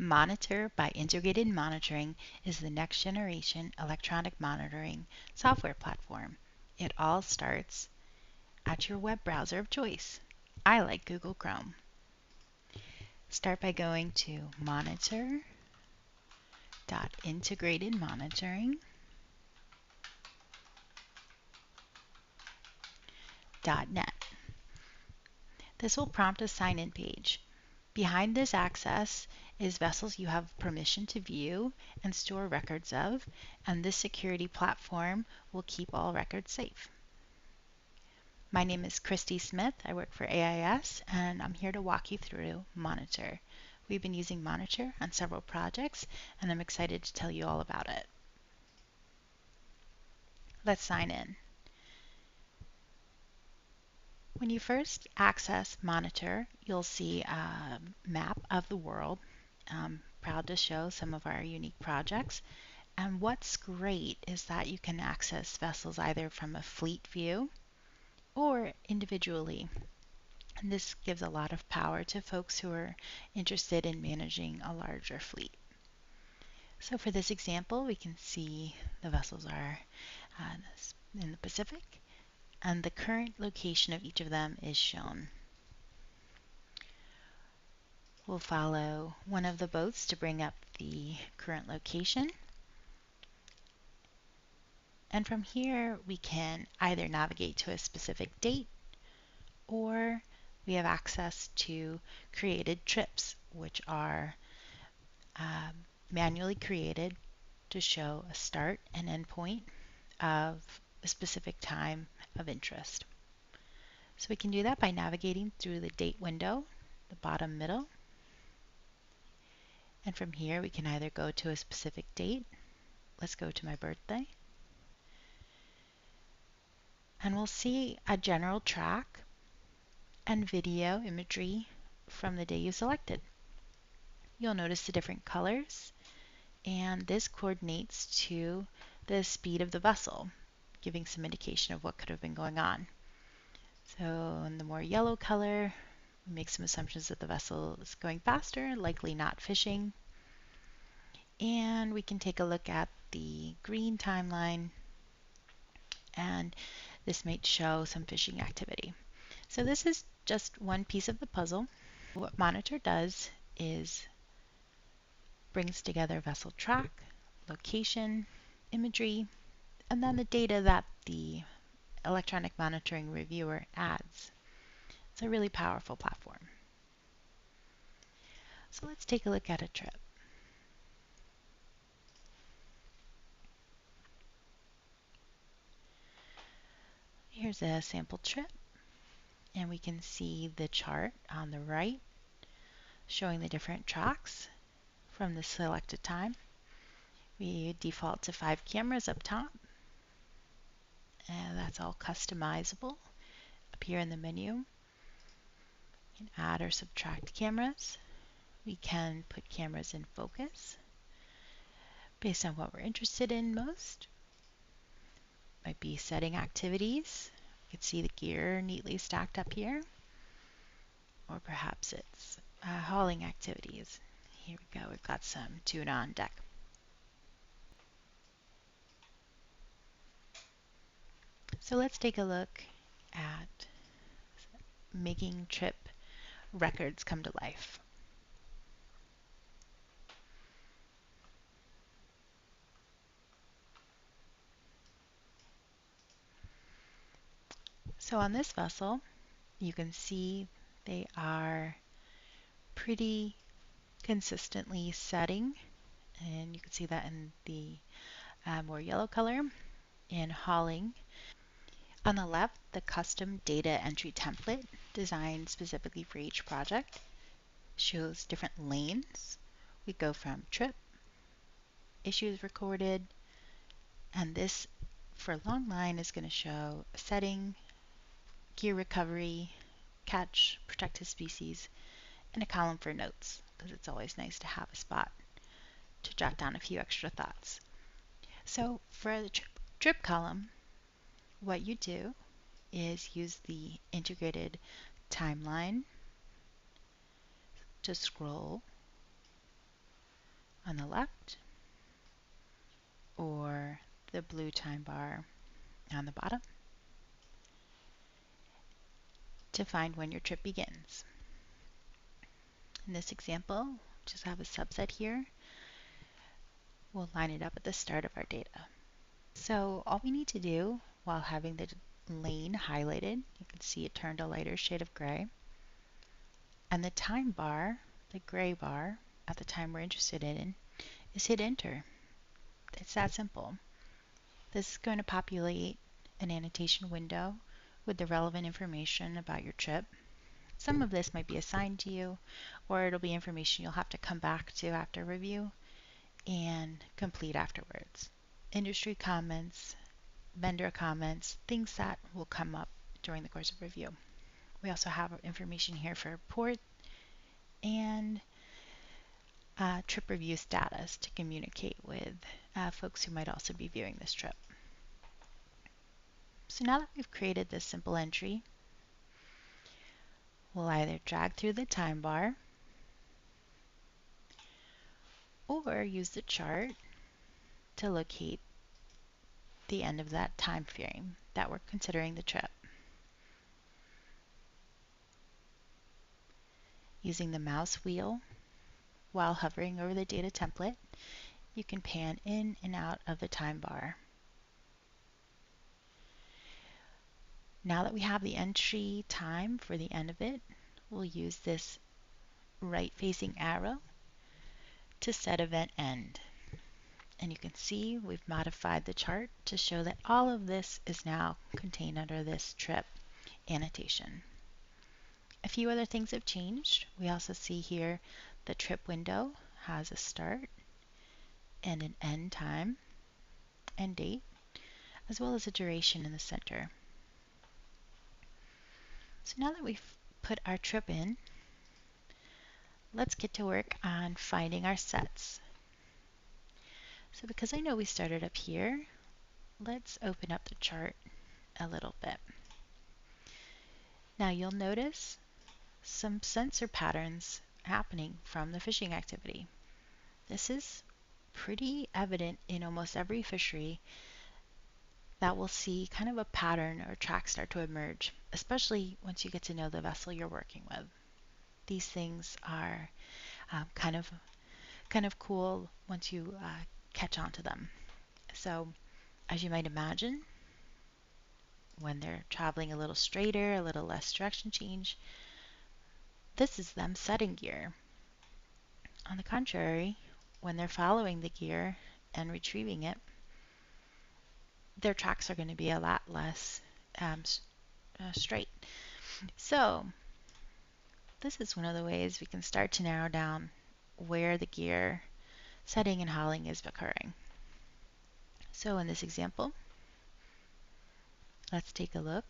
Monitor by Integrated Monitoring is the next generation electronic monitoring software platform. It all starts at your web browser of choice. I like Google Chrome. Start by going to monitor.integratedmonitoring.net. This will prompt a sign-in page. Behind this access is vessels you have permission to view and store records of, and this security platform will keep all records safe. My name is Christy Smith. I work for AIS, and I'm here to walk you through Monitor. We've been using Monitor on several projects, and I'm excited to tell you all about it. Let's sign in. When you first access Monitor, you'll see a map of the world. I'm proud to show some of our unique projects. And what's great is that you can access vessels either from a fleet view or individually. And this gives a lot of power to folks who are interested in managing a larger fleet. So for this example, we can see the vessels are in the Pacific, and the current location of each of them is shown. We'll follow one of the boats to bring up the current location. And from here, we can either navigate to a specific date, or we have access to created trips, which are manually created to show a start and end point of a specific time of interest. So we can do that by navigating through the date window, the bottom middle. And from here, we can either go to a specific date. Let's go to my birthday. And we'll see a general track and video imagery from the day you selected. You'll notice the different colors, and this coordinates to the speed of the vessel, giving some indication of what could have been going on. So in the more yellow color, we make some assumptions that the vessel is going faster, likely not fishing. And we can take a look at the green timeline, and this might show some fishing activity. So this is just one piece of the puzzle. What Monitor does is brings together vessel track, location, imagery, and then the data that the electronic monitoring reviewer adds. It's a really powerful platform. So let's take a look at a trip. Here's a sample trip, and we can see the chart on the right showing the different tracks from the selected time. We default to 5 cameras up top, and that's all customizable up here in the menu. We can add or subtract cameras. We can put cameras in focus based on what we're interested in most. Might be setting activities. You can see the gear neatly stacked up here. Or perhaps it's hauling activities. Here we go, we've got some tuna on deck. So let's take a look at making trip records come to life. So on this vessel, you can see they are pretty consistently setting, and you can see that in the more yellow color in hauling. On the left, the custom data entry template designed specifically for each project shows different lanes. We go from trip, issues recorded, and this for long line is going to show setting, gear recovery, catch, protected species, and a column for notes, because it's always nice to have a spot to jot down a few extra thoughts. So for the trip column, what you do is use the integrated timeline to scroll on the left or the blue time bar on the bottom to find when your trip begins. In this example, just have a subset here. We'll line it up at the start of our data. So all we need to do while having the lane highlighted, you can see it turned a lighter shade of gray, and the time bar, the gray bar, at the time we're interested in, is hit enter. It's that simple. This is going to populate an annotation window with the relevant information about your trip. Some of this might be assigned to you, or it'll be information you'll have to come back to after review and complete afterwards. Industry comments, vendor comments, things that will come up during the course of review. We also have information here for port and trip review status to communicate with folks who might also be viewing this trip. So now that we've created this simple entry, we'll either drag through the time bar or use the chart to locate the end of that time frame that we're considering the trip. Using the mouse wheel while hovering over the data template, you can pan in and out of the time bar. Now that we have the entry time for the end of it, we'll use this right-facing arrow to set event end. And you can see we've modified the chart to show that all of this is now contained under this trip annotation. A few other things have changed. We also see here the trip window has a start and an end time and date, as well as a duration in the center. So now that we've put our trip in, let's get to work on finding our sets. So because I know we started up here, let's open up the chart a little bit. Now you'll notice some sensor patterns happening from the fishing activity. This is pretty evident in almost every fishery that we'll see kind of a pattern or track start to emerge, especially once you get to know the vessel you're working with. These things are kind of cool once you catch on to them. So as you might imagine, when they're traveling a little straighter, a little less direction change, this is them setting gear. On the contrary, when they're following the gear and retrieving it, their tracks are going to be a lot less straight. So this is one of the ways we can start to narrow down where the gear setting and hauling is occurring. So in this example, let's take a look.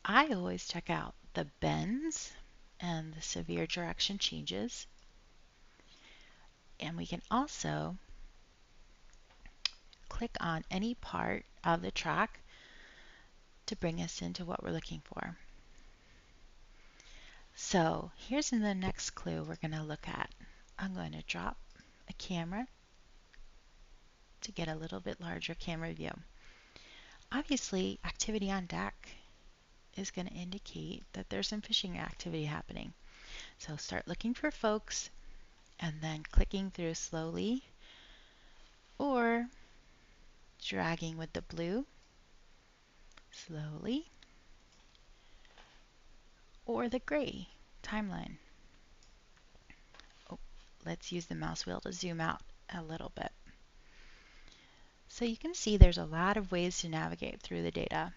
I always check out the bends and the severe direction changes. And we can also click on any part of the track to bring us into what we're looking for. So here's in the next clue we're going to look at. I'm going to drop a camera to get a little bit larger camera view. Obviously, activity on deck is going to indicate that there's some fishing activity happening. So start looking for folks and then clicking through slowly or dragging with the blue slowly or the gray timeline. Oh, let's use the mouse wheel to zoom out a little bit. So you can see there's a lot of ways to navigate through the data.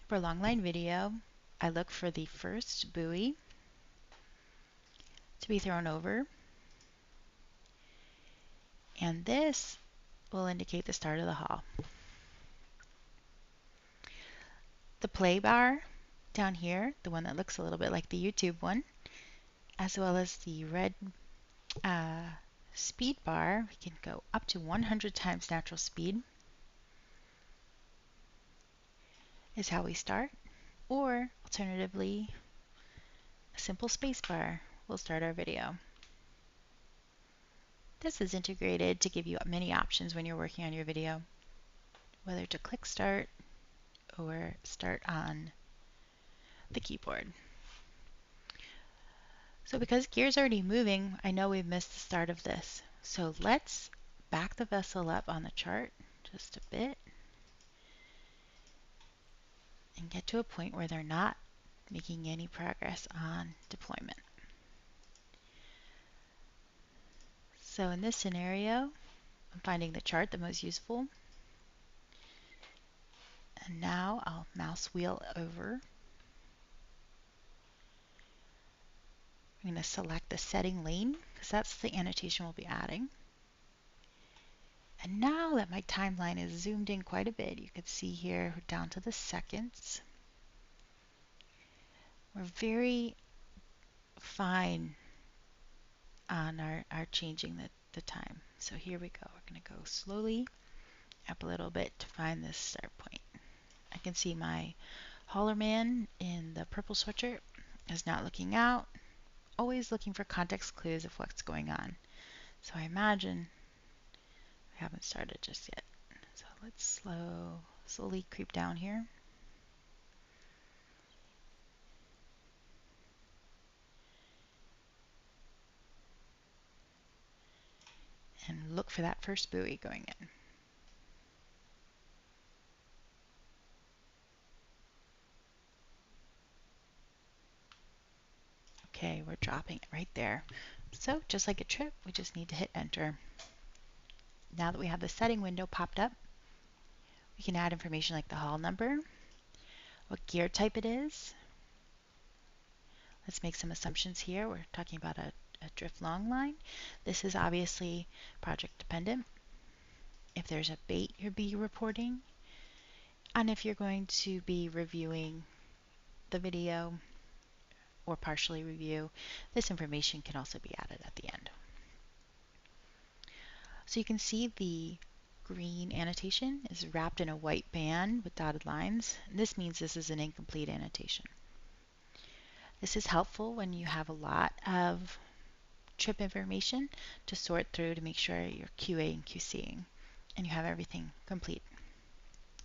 For longline video, I look for the first buoy to be thrown over, and this will indicate the start of the haul. The play bar down here, the one that looks a little bit like the YouTube one, as well as the red speed bar, we can go up to 100 times natural speed, is how we start, or alternatively, a simple space bar will start our video. This is integrated to give you many options when you're working on your video, whether to click start or start on the keyboard. So because gear's already moving, I know we've missed the start of this. So let's back the vessel up on the chart just a bit and get to a point where they're not making any progress on deployment. So in this scenario, I'm finding the chart the most useful. And now I'll mouse wheel over. I'm going to select the setting lane because that's the annotation we'll be adding. And now that my timeline is zoomed in quite a bit, you can see here down to the seconds. We're very fine on our changing the time. So here we go. We're going to go slowly up a little bit to find this start point. I can see my hauler man in the purple sweatshirt is not looking out, always looking for context clues of what's going on. So I imagine we haven't started just yet. So let's slowly creep down here. And look for that first buoy going in. Okay, we're dropping it right there. So just like a trip, we just need to hit enter. Now that we have the setting window popped up, we can add information like the hull number, what gear type it is. Let's make some assumptions here. We're talking about a drift long line. This is obviously project dependent. If there's a bait you'll be reporting, and if you're going to be reviewing the video or partially review, this information can also be added at the end. So you can see the green annotation is wrapped in a white band with dotted lines. This means this is an incomplete annotation. This is helpful when you have a lot of trip information to sort through to make sure you're QA and QCing and you have everything complete.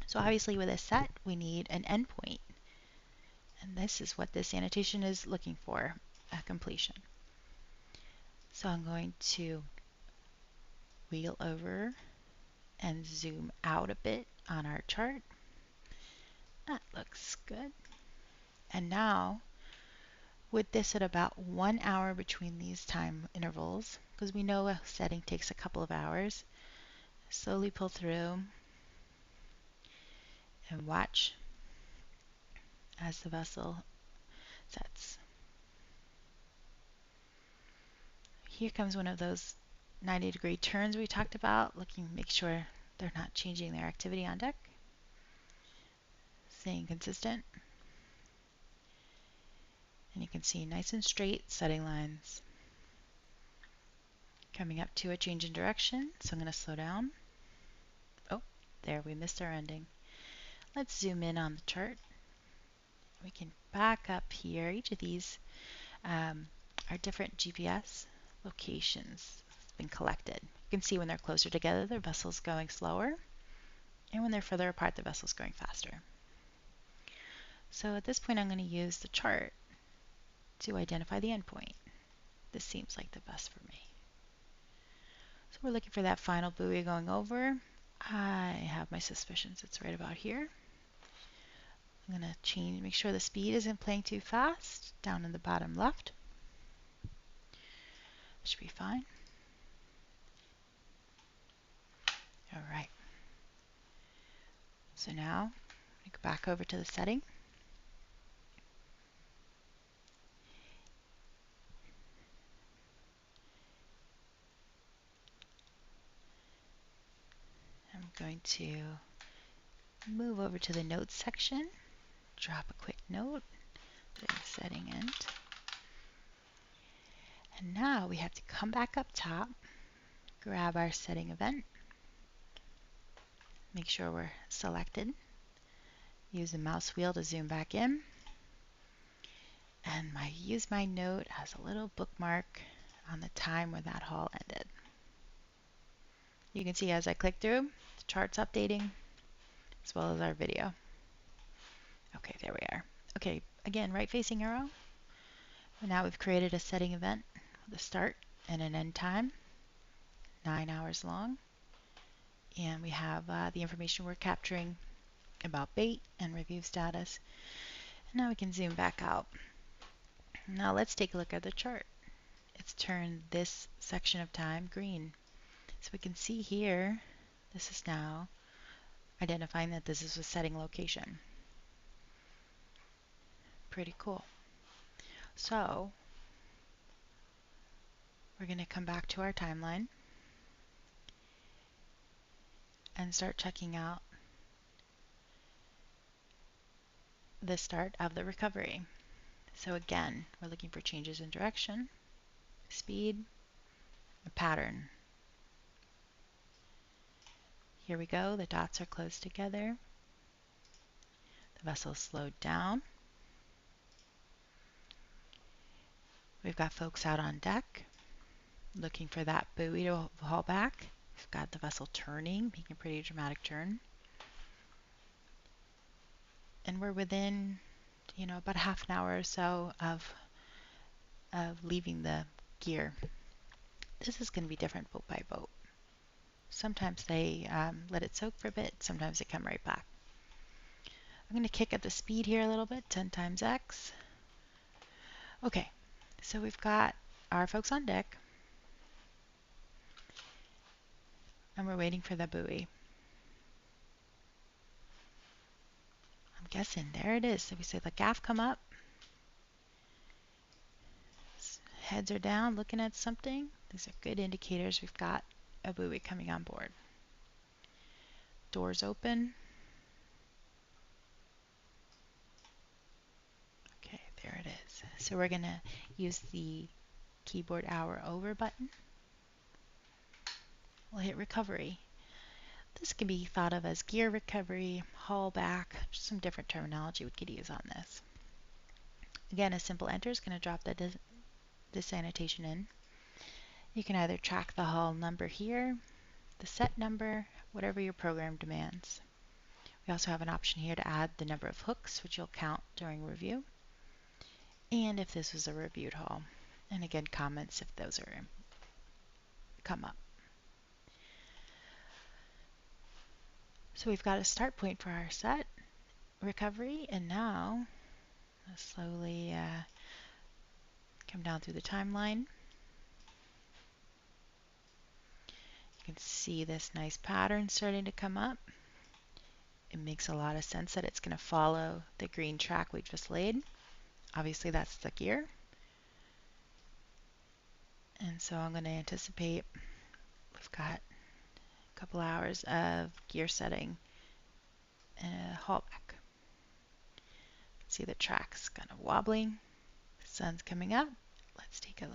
So obviously with this set, we need an endpoint. And this is what this annotation is looking for, a completion. So I'm going to wheel over and zoom out a bit on our chart. That looks good. And now, with this at about 1 hour between these time intervals, because we know a setting takes a couple of hours, slowly pull through and watch as the vessel sets. Here comes one of those 90-degree turns we talked about, make sure they're not changing their activity on deck. Staying consistent. And you can see nice and straight setting lines. Coming up to a change in direction, so I'm going to slow down. Oh, there, we missed our ending. Let's zoom in on the chart. We can back up here. Each of these are different GPS locations that's been collected. You can see when they're closer together, the vessel's going slower, and when they're further apart, the vessel's going faster. So at this point, I'm going to use the chart to identify the endpoint. This seems like the best for me. So we're looking for that final buoy going over. I have my suspicions it's right about here. I'm going to make sure the speed isn't playing too fast, down in the bottom left. Should be fine. All right. So now, I go back over to the setting. I'm going to move over to the notes section, drop a quick note, setting end. And now we have to come back up top, grab our setting event, make sure we're selected, use the mouse wheel to zoom back in, and use my note as a little bookmark on the time when that haul ended. You can see as I click through, the chart's updating as well as our video. Okay, there we are. Okay, again, right facing arrow. And now we've created a setting event with a start and an end time, 9 hours long. And we have the information we're capturing about bait and review status. And now we can zoom back out. Now let's take a look at the chart. It's turned this section of time green. So we can see here, this is now identifying that this is a setting location. Pretty cool. So we're going to come back to our timeline and start checking out the start of the recovery. So again, we're looking for changes in direction, speed, a pattern. Here we go, the dots are close together. The vessel slowed down. We've got folks out on deck looking for that buoy to haul back. We've got the vessel turning, making a pretty dramatic turn. And we're within, about half an hour or so of leaving the gear. This is going to be different boat by boat. Sometimes they let it soak for a bit, sometimes they come right back. I'm going to kick up the speed here a little bit, 10 times X. Okay, so we've got our folks on deck, and we're waiting for the buoy. I'm guessing there it is. So we say the gaff come up. Heads are down, looking at something. These are good indicators we've got a buoy coming on board. Doors open. Okay, there it is. So we're going to use the keyboard hour over button. We'll hit recovery. This can be thought of as gear recovery, haul back, just some different terminology we could use on this. Again, a simple enter is going to drop this annotation in. You can either track the hull number here, the set number, whatever your program demands. We also have an option here to add the number of hooks, which you'll count during review, and if this was a reviewed hull. And again, comments if those come up. So we've got a start point for our set recovery, and now let's slowly come down through the timeline. You can see this nice pattern starting to come up. It makes a lot of sense that it's going to follow the green track we just laid. Obviously that's the gear. And so I'm going to anticipate we've got a couple hours of gear setting and a haul back. See the track's kind of wobbling. The sun's coming up. Let's take a look.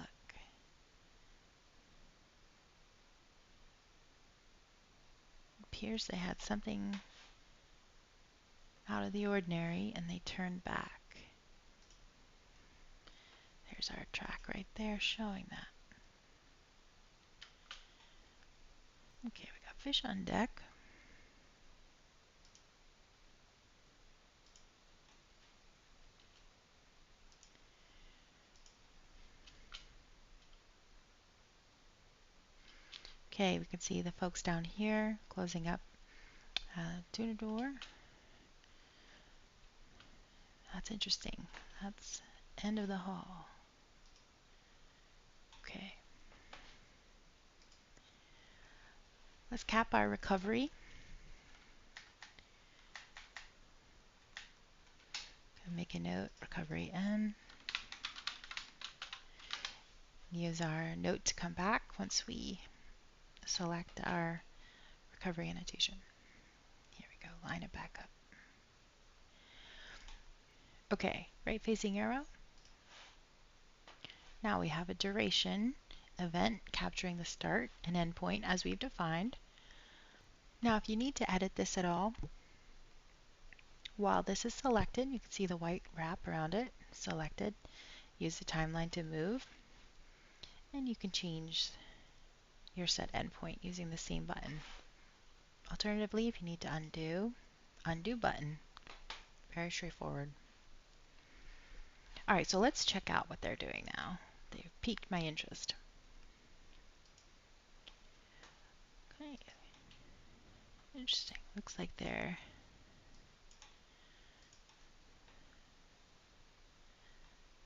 It appears they had something out of the ordinary and they turned back. There's our track right there showing that. Okay, we got fish on deck. Okay, we can see the folks down here closing up tuna door. That's interesting. That's end of the haul. Okay. Let's cap our recovery. Make a note, recovery N. Use our note to come back once we select our recovery annotation. Here we go, line it back up. Okay, right facing arrow. Now we have a duration event capturing the start and end point as we've defined. Now if you need to edit this at all, while this is selected, you can see the white wrap around it, selected. Use the timeline to move, and you can change your set endpoint using the same button. Alternatively, if you need to undo button. Very straightforward. All right, so let's check out what they're doing now. They've piqued my interest. Okay, interesting. Looks like they're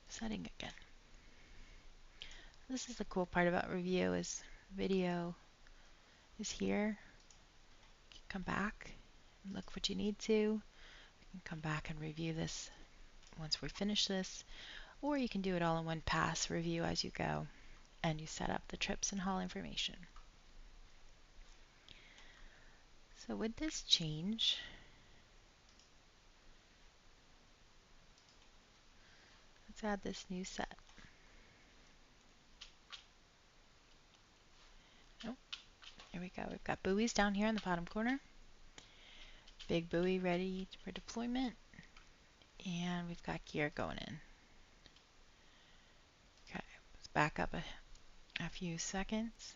setting again. This is the cool part about review is video is here. You can come back and look what you need to. You can come back and review this once we finish this, or you can do it all in one pass, review as you go, and you set up the trips and haul information. So with this change, let's add this new set. Oh, here we go. We've got buoys down here in the bottom corner. Big buoy ready for deployment. And we've got gear going in. Okay, let's back up a few seconds.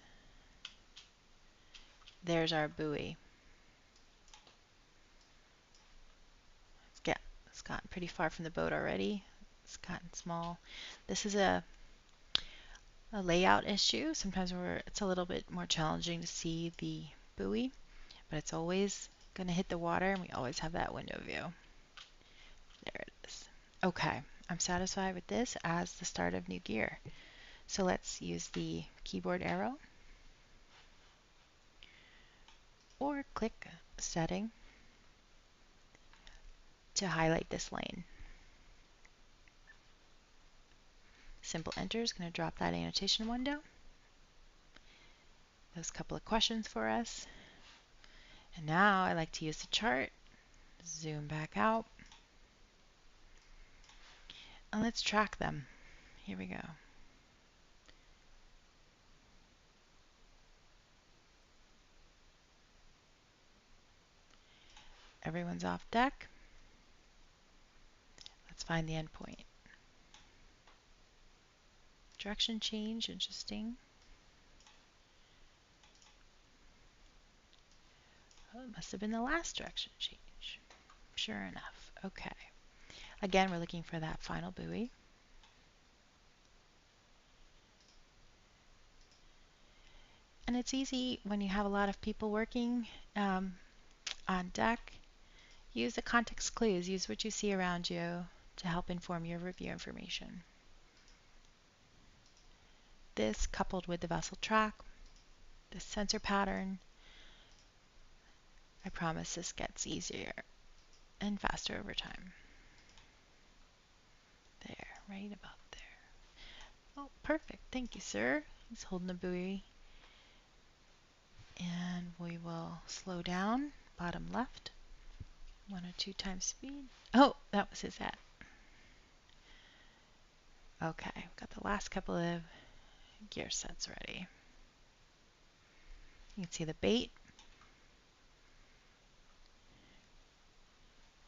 There's our buoy. It's gotten pretty far from the boat already. It's gotten small. This is a layout issue. Sometimes it's a little bit more challenging to see the buoy, but it's always going to hit the water, and we always have that window view. There it is. Okay, I'm satisfied with this as the start of new gear. So let's use the keyboard arrow or click setting to highlight this lane. Simple enter is going to drop that annotation window. Those couple of questions for us. And now I like to use the chart. Zoom back out. And let's track them. Here we go. Everyone's off deck. Let's find the endpoint. Direction change, interesting. Oh, it must have been the last direction change. Sure enough. Okay. Again, we're looking for that final buoy. And it's easy when you have a lot of people working on deck. Use the context clues. Use what you see around you to help inform your review information. This, coupled with the vessel track, the sensor pattern, I promise this gets easier and faster over time. There, right about there. Oh, perfect. Thank you, sir. He's holding the buoy. And we will slow down, bottom left, 1 or 2 times speed. Oh, that was his hat. Okay, we've got the last couple of gear sets ready. You can see the bait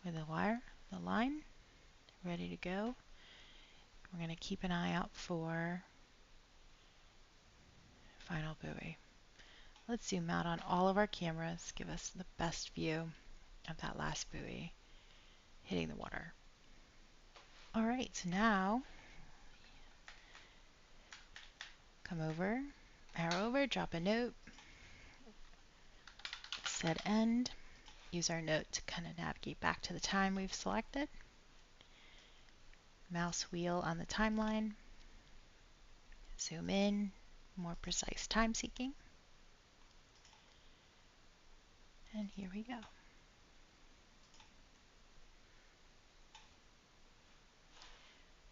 with the wire, the line, ready to go. We're going to keep an eye out for final buoy. Let's zoom out on all of our cameras, give us the best view of that last buoy hitting the water. All right, so now come over, arrow over, drop a note, set end, use our note to kind of navigate back to the time we've selected. Mouse wheel on the timeline, zoom in, more precise time seeking. And here we go.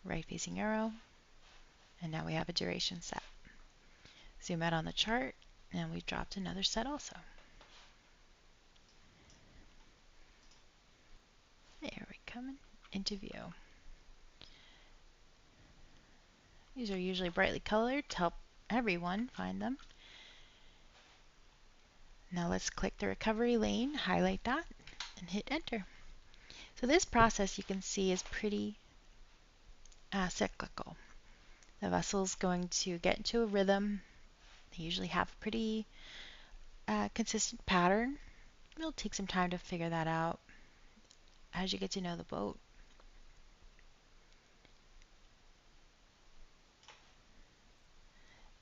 Right facing arrow, and now we have a duration set. Zoom out on the chart, and we've dropped another set also. There we come into view. These are usually brightly colored to help everyone find them. Now let's click the recovery lane, highlight that, and hit enter. So this process you can see is pretty cyclical. The vessel's going to get into a rhythm, They usually have a pretty consistent pattern. It'll take some time to figure that out as you get to know the boat.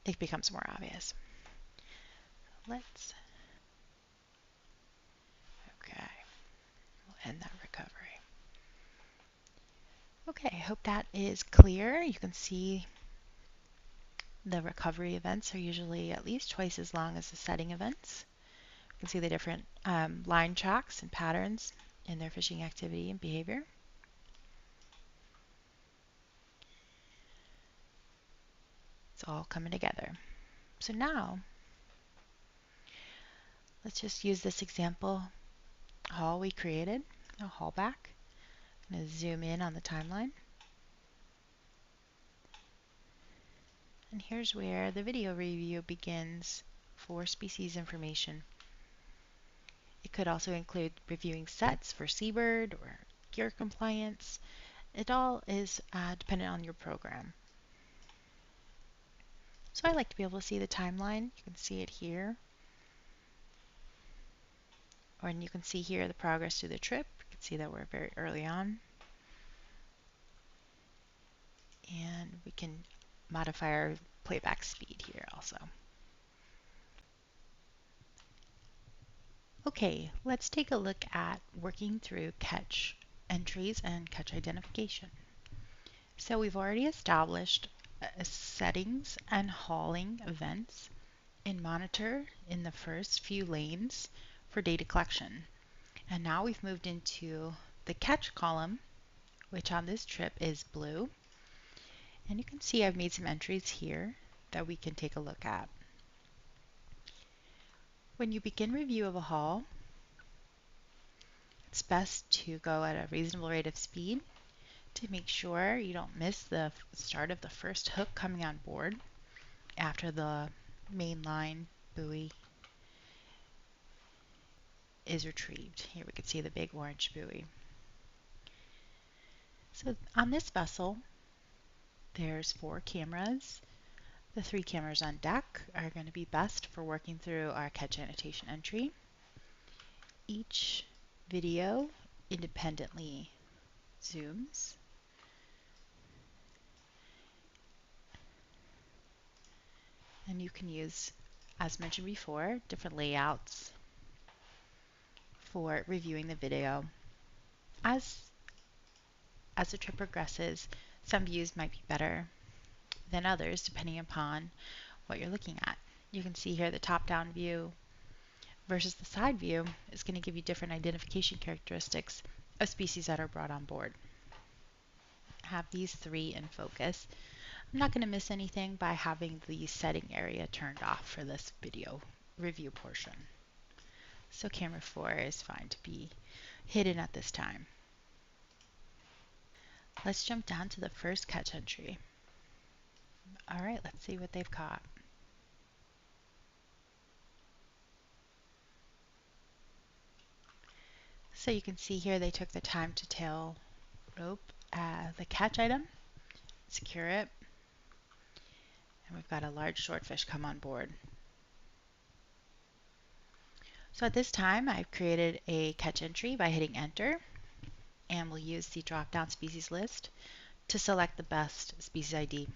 It becomes more obvious. Okay, we'll end that recovery. Okay, I hope that is clear. You can see the recovery events are usually at least twice as long as the setting events. You can see the different line tracks and patterns in their fishing activity and behavior. It's all coming together. So now, let's just use this example haul we created, a haul back. I'm going to zoom in on the timeline. And here's where the video review begins for species information. It could also include reviewing sets for seabird or gear compliance. It all is dependent on your program. So I like to be able to see the timeline. You can see it here. And you can see here the progress through the trip. You can see that we're very early on. And we can modify our playback speed here also. Okay, let's take a look at working through catch entries and catch identification. So we've already established settings and hauling events in Monitor in the first few lanes for data collection. And now we've moved into the catch column, which on this trip is blue. And you can see I've made some entries here that we can take a look at. When you begin review of a haul, it's best to go at a reasonable rate of speed to make sure you don't miss the start of the first hook coming on board after the main line buoy is retrieved. Here we can see the big orange buoy. So on this vessel, there's 4 cameras. The 3 cameras on deck are going to be best for working through our catch annotation entry. Each video independently zooms. And you can use, as mentioned before, different layouts for reviewing the video. As the trip progresses, some views might be better than others depending upon what you're looking at. You can see here the top-down view versus the side view is going to give you different identification characteristics of species that are brought on board. Have these 3 in focus. I'm not going to miss anything by having the setting area turned off for this video review portion. So camera 4 is fine to be hidden at this time. Let's jump down to the first catch entry. All right, let's see what they've caught. So you can see here they took the time to tail rope the catch item, secure it, and we've got a large swordfish come on board. So at this time I've created a catch entry by hitting enter, and we'll use the drop-down species list to select the best species ID.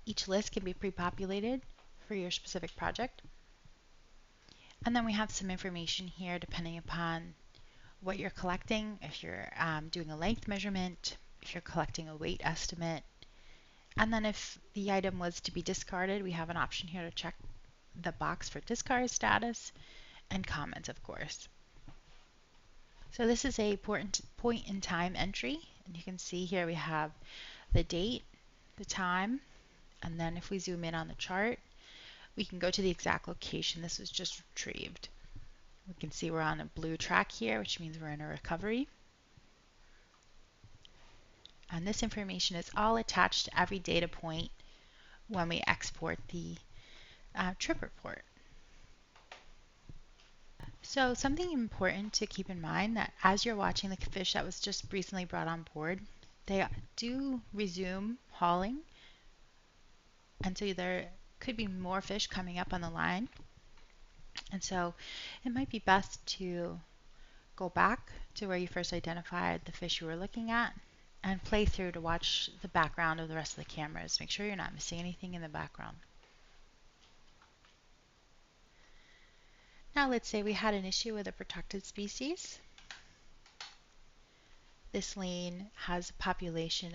Each list can be pre-populated for your specific project. And then we have some information here depending upon what you're collecting, if you're doing a length measurement, if you're collecting a weight estimate. And then if the item was to be discarded, we have an option here to check the box for discard status and comments, of course. So this is a point in time entry, and you can see here we have the date, the time, and then if we zoom in on the chart, we can go to the exact location this was just retrieved. We can see we're on a blue track here, which means we're in a recovery. And this information is all attached to every data point when we export the trip report. So something important to keep in mind that as you're watching the fish that was just recently brought on board, they do resume hauling. And so could be more fish coming up on the line. And so it might be best to go back to where you first identified the fish you were looking at and play through to watch the background of the rest of the cameras. Make sure you're not missing anything in the background. Now let's say we had an issue with a protected species. This lane has a population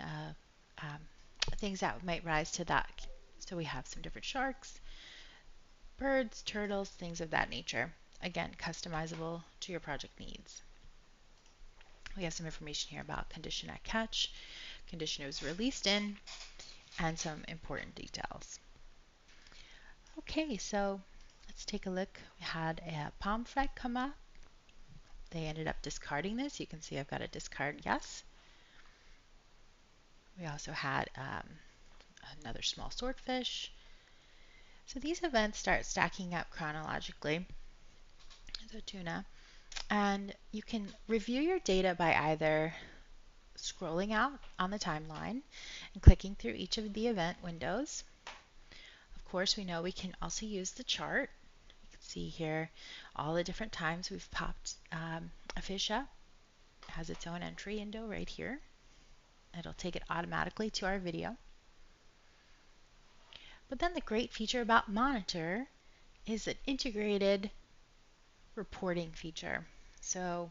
of things that might rise to that. So we have some different sharks, birds, turtles, things of that nature. Again, customizable to your project needs. We have some information here about condition at catch, condition it was released in, and some important details. Okay, so let's take a look. We had a pomfret come up. They ended up discarding this. You can see I've got a discard yes. We also had another small swordfish. So these events start stacking up chronologically. So tuna. And you can review your data by either scrolling out on the timeline and clicking through each of the event windows. Of course, we know we can also use the chart. You can see here all the different times we've popped a fish up. It has its own entry window right here. It'll take it automatically to our video. But then the great feature about Monitor is an integrated reporting feature. So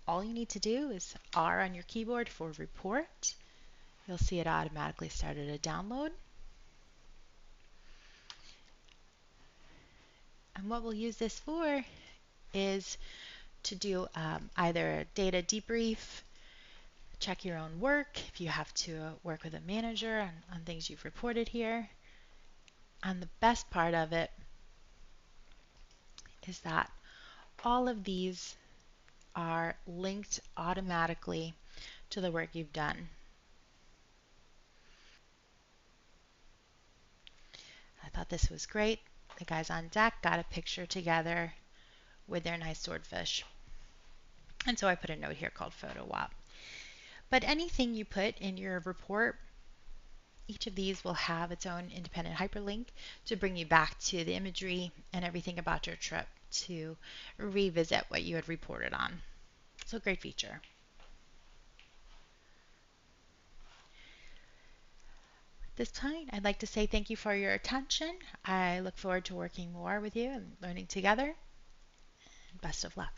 all you need to do is R on your keyboard for report. You'll see it automatically started a download. And what we'll use this for is to do either a data debrief, check your own work, if you have to work with a manager on things you've reported here. And the best part of it is that all of these are linked automatically to the work you've done. I thought this was great. The guys on deck got a picture together with their nice swordfish. And so I put a note here called photo op. But anything you put in your report, each of these will have its own independent hyperlink to bring you back to the imagery and everything about your trip to revisit what you had reported on. So great feature. At this point, I'd like to say thank you for your attention. I look forward to working more with you and learning together. Best of luck.